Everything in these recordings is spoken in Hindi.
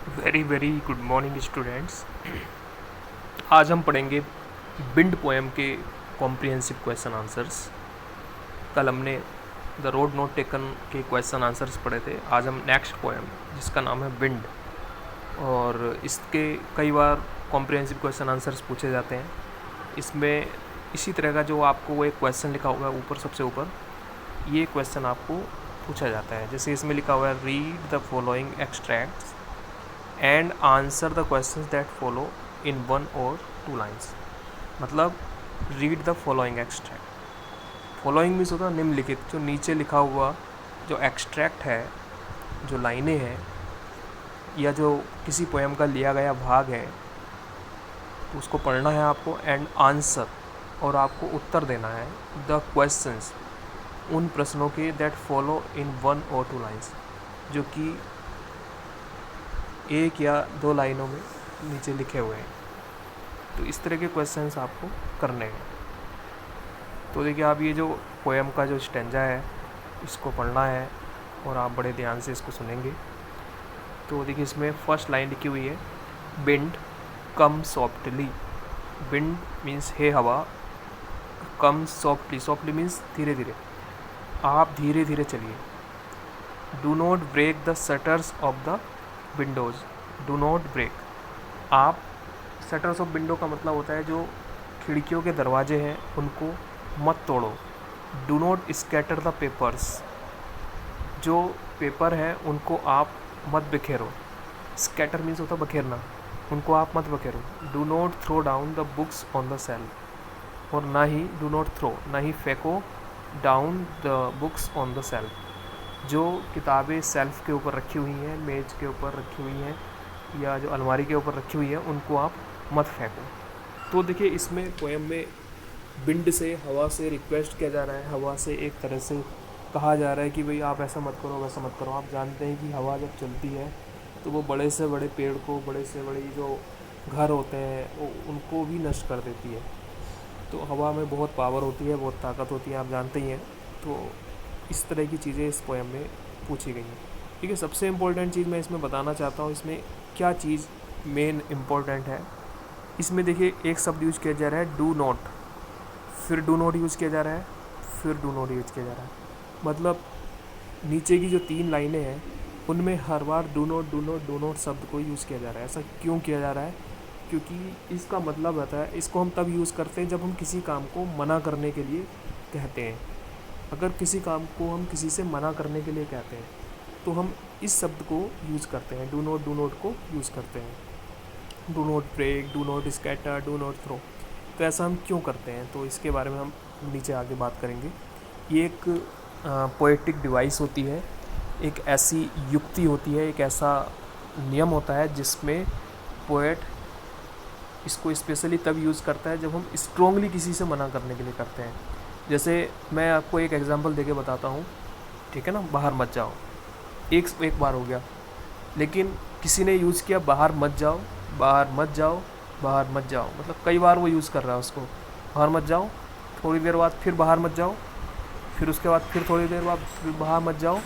Very very good morning students. आज हम पढ़ेंगे बिंड पोएम के कॉम्प्रिहेंसिव क्वेश्चन आंसर्स। कल हमने द रोड नॉट टेकन के क्वेश्चन आंसर्स पढ़े थे। आज हम नेक्स्ट पोएम जिसका नाम है बिंड, और इसके कई बार कॉम्प्रिहेंसिव क्वेश्चन आंसर्स पूछे जाते हैं। इसमें इसी तरह का जो आपको वो एक क्वेश्चन लिखा हुआ है ऊपर, सबसे ऊपर ये क्वेश्चन आपको पूछा जाता है। जैसे इसमें लिखा हुआ है read the following extracts and answer the questions that follow in 1 or 2 lines. मतलब read the following extract. Following means होता है निम्नलिखित। जो नीचे लिखा हुआ जो एक्सट्रैक्ट है, जो लाइनें हैं या जो किसी पोएम का लिया गया भाग है, तो उसको पढ़ना है आपको। एंड आंसर, और आपको उत्तर देना है द क्वेश्चंस, उन प्रश्नों के that follow in 1 or 2 lines, जो कि 1 या 2 लाइनों में नीचे लिखे हुए हैं। तो इस तरह के क्वेश्चंस आपको करने हैं। तो देखिए, आप ये जो पोएम का जो स्टेंजा है इसको पढ़ना है और आप बड़े ध्यान से इसको सुनेंगे। तो देखिए, इसमें फर्स्ट लाइन लिखी हुई है बिंड कम सॉफ्टली। बिंड मीन्स हे हवा, कम सॉफ्टली, सॉफ्टली मीन्स धीरे धीरे, आप धीरे धीरे चलिए। Do not break the shutters of the windows. Do not break, आप शटर्स ऑफ विंडो का मतलब होता है जो खिड़कियों के दरवाजे हैं उनको मत तोड़ो। Do not scatter the papers, जो पेपर हैं उनको आप मत बिखेरो। स्कैटर मीन्स होता है बखेरना, उनको आप मत बखेरो। Do not throw down the books on the shelf, और ना ही डू नॉट थ्रो, ना ही फेंको down the books on the shelf, जो किताबें सेल्फ के ऊपर रखी हुई हैं, मेज के ऊपर रखी हुई हैं या जो अलमारी के ऊपर रखी हुई है, उनको आप मत फेंको। तो देखिए, इसमें पोएम में बिंड से, हवा से रिक्वेस्ट किया जा रहा है। हवा से एक तरह से कहा जा रहा है कि भाई आप ऐसा मत करो, वैसा मत करो। आप जानते हैं कि हवा जब चलती है तो वो बड़े से बड़े पेड़ को, बड़े से बड़े जो घर होते हैं उनको भी नष्ट कर देती है। तो हवा में बहुत पावर होती है, बहुत ताकत होती है, आप जानते ही हैं। तो इस तरह की चीज़ें इस पोएम में पूछी गई हैं। ठीक है, सबसे इम्पोर्टेंट चीज़ मैं इसमें बताना चाहता हूँ, इसमें क्या चीज़ मेन इम्पोर्टेंट है। इसमें देखिए, एक शब्द यूज किया जा रहा है डू नॉट, फिर डू नॉट यूज़ किया जा रहा है, फिर डू नॉट यूज किया जा रहा है। मतलब नीचे की जो 3 लाइनें हैं उनमें हर बार do not do not do not शब्द को यूज़ किया जा रहा है। ऐसा क्यों किया जा रहा है? क्योंकि इसका मतलब रहता है, इसको हम तब यूज़ करते हैं जब हम किसी काम को मना करने के लिए कहते हैं। अगर किसी काम को हम किसी से मना करने के लिए कहते हैं तो हम इस शब्द को यूज़ करते हैं, डू नॉट को यूज़ करते हैं। Do not break, do not scatter, do not throw. तो ऐसा हम क्यों करते हैं, तो इसके बारे में हम नीचे आगे बात करेंगे। ये एक पोएटिक डिवाइस होती है, एक ऐसी युक्ति होती है, एक ऐसा नियम होता है जिसमें पोएट इसको स्पेशली तब यूज़ करता है जब हम स्ट्रोंगली किसी से मना करने के लिए करते हैं। जैसे मैं आपको एक एग्जांपल देके बताता हूँ, ठीक है ना। बाहर मत जाओ, एक बार हो गया, लेकिन किसी ने यूज़ किया बाहर मत जाओ, बाहर मत जाओ, बाहर मत जाओ। मतलब कई बार वो यूज़ कर रहा है उसको। बाहर मत जाओ, थोड़ी देर बाद फिर बाहर मत जाओ, फिर उसके बाद फिर थोड़ी देर बाद फिर बाहर मत जाओ,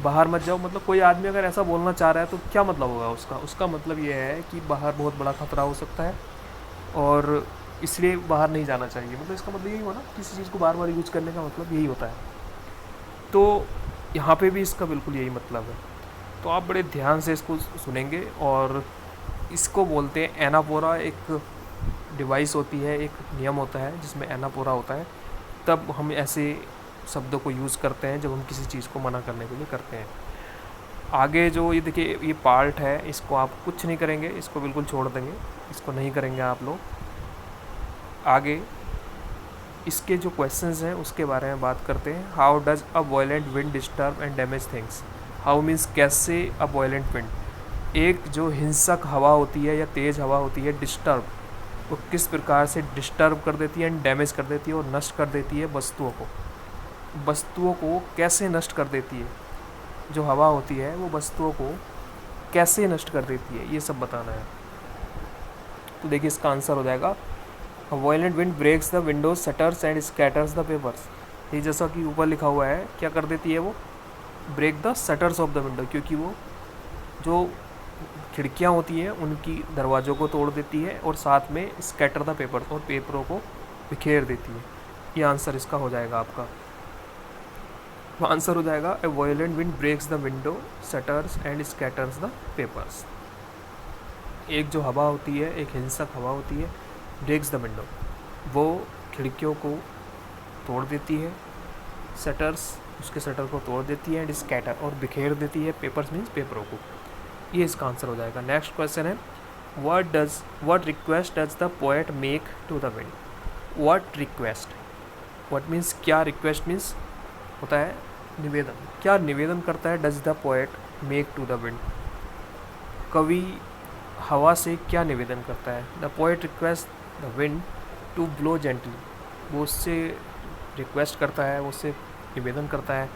बाहर मत जाओ। मतलब कोई आदमी अगर ऐसा बोलना चाह रहा है तो क्या मतलब होगा उसका मतलब ये है कि बाहर बहुत बड़ा खतरा हो सकता है और इसलिए बाहर नहीं जाना चाहिए। मतलब इसका मतलब यही हुआ ना, किसी चीज़ को बार बार यूज़ करने का मतलब यही होता है। तो यहाँ पे भी इसका बिल्कुल यही मतलब है। तो आप बड़े ध्यान से इसको सुनेंगे। और इसको बोलते हैं एनापोरा। एक डिवाइस होती है, एक नियम होता है जिसमें एनापोरा होता है। तब हम ऐसे शब्दों को यूज़ करते हैं जब हम किसी चीज़ को मना करने के लिए करते हैं। आगे जो ये देखिए, ये पार्ट है, इसको आप कुछ नहीं करेंगे, इसको बिल्कुल छोड़ देंगे, इसको नहीं करेंगे आप लोग। आगे इसके जो क्वेश्चंस हैं उसके बारे में बात करते हैं। How does a violent wind disturb and damage things. How means कैसे अ वॉयलेंट विंड, एक जो हिंसक हवा होती है या तेज़ हवा होती है, डिस्टर्ब, वो किस प्रकार से डिस्टर्ब कर देती है एंड डैमेज कर देती है और नष्ट कर देती है वस्तुओं को। वस्तुओं को कैसे नष्ट कर देती है, जो हवा होती है वो वस्तुओं को कैसे नष्ट कर देती है, ये सब बताना है। तो देखिए, इसका आंसर हो जाएगा violent wind breaks the windows shutters and scatters the papers. ये जैसा कि ऊपर लिखा हुआ है, क्या कर देती है वो, break the shutters of the window, क्योंकि वो जो खिड़कियाँ होती हैं उनकी दरवाज़ों को तोड़ देती है और साथ में स्कैटर द पेपर और पेपरों को बिखेर देती है। ये आंसर इसका हो जाएगा आपका। तो आंसर हो जाएगा a violent wind breaks the window shutters and scatters the papers. एक जो हवा होती है, एक हिंसक हवा होती है, ब्रेक्स द विंडो, वो खिड़कियों को तोड़ देती है, शटर्स उसके शटर को तोड़ देती है, एंड स्कैटर और बिखेर देती है, पेपर्स मीन्स पेपरों को। ये इसका आंसर हो जाएगा। नेक्स्ट क्वेश्चन है what request does the poet make to the wind. What request, what means क्या, रिक्वेस्ट मीन्स होता है निवेदन, क्या निवेदन करता है does the poet make to the wind, कवि हवा से क्या निवेदन करता है। The poet request the wind to blow gently, वो उससे रिक्वेस्ट करता है, वो उससे निवेदन करता है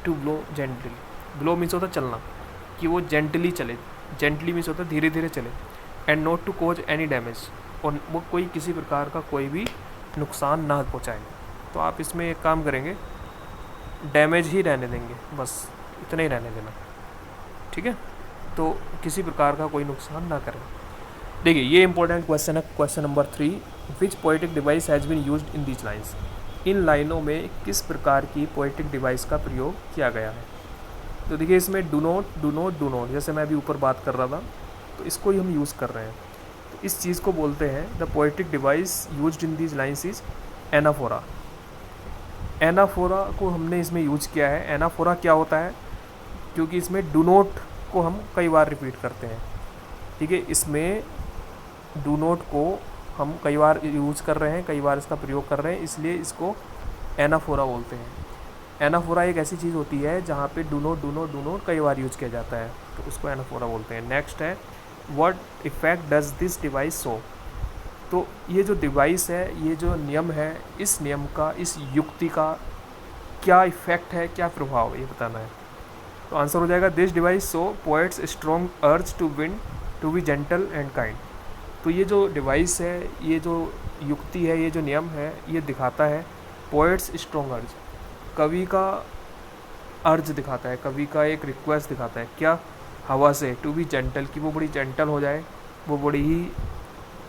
to blow gently. Blow means होता है चलना, कि वो जेंटली चले, जेंटली मीन्स होता है धीरे धीरे चले, and not to cause any damage, और वो कोई किसी प्रकार का कोई भी नुकसान ना पहुँचाए। तो आप इसमें एक काम करेंगे, डैमेज ही रहने देंगे, बस इतना ही रहने देना, ठीक है। तो किसी प्रकार का कोई नुकसान ना करें। देखिए ये इंपॉर्टेंट क्वेश्चन है, question number 3, which poetic device has been used in these lines. इन लाइनों में किस प्रकार की पोएटिक डिवाइस का प्रयोग किया गया है। तो देखिए इसमें डू नोट, जैसे मैं अभी ऊपर बात कर रहा था, तो इसको ही हम यूज़ कर रहे हैं। तो इस चीज़ को बोलते हैं the poetic device used in these lines is anaphora. Anaphora को हमने इसमें यूज किया है। एनाफोरा क्या होता है, क्योंकि इसमें डू नोट को हम कई बार रिपीट करते हैं, ठीक है। इसमें डू नोट को हम कई बार यूज कर रहे हैं, कई बार इसका प्रयोग कर रहे हैं, इसलिए इसको एनाफोरा बोलते हैं। एनाफोरा एक ऐसी चीज़ होती है जहाँ पे डू नोट कई बार यूज किया जाता है, तो उसको एनाफोरा बोलते हैं। नेक्स्ट है what effect does this device show. तो ये जो डिवाइस है, ये जो नियम है, इस नियम का, इस युक्ति का क्या इफेक्ट है, क्या प्रभाव है, ये बताना है। तो आंसर हो जाएगा this device show poet's strong urge to wind to be gentle and kind. तो ये जो डिवाइस है, ये जो युक्ति है, ये जो नियम है, ये दिखाता है पोएट्स स्ट्रॉन्ग अर्ज, कवि का अर्ज दिखाता है, कवि का एक रिक्वेस्ट दिखाता है, क्या, हवा से, टू बी जेंटल, कि वो बड़ी जेंटल हो जाए, वो बड़ी ही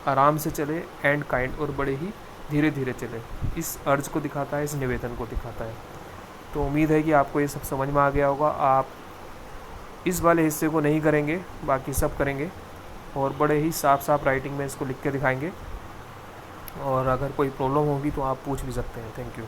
आराम से चले, एंड काइंड, और बड़े ही धीरे धीरे चले। इस अर्ज को दिखाता है, इस निवेदन को दिखाता है। तो उम्मीद है कि आपको ये सब समझ में आ गया होगा। आप इस वाले हिस्से को नहीं करेंगे, बाकी सब करेंगे, और बड़े ही साफ राइटिंग में इसको लिख के दिखाएंगे। और अगर कोई प्रॉब्लम होगी तो आप पूछ भी सकते हैं। Thank you.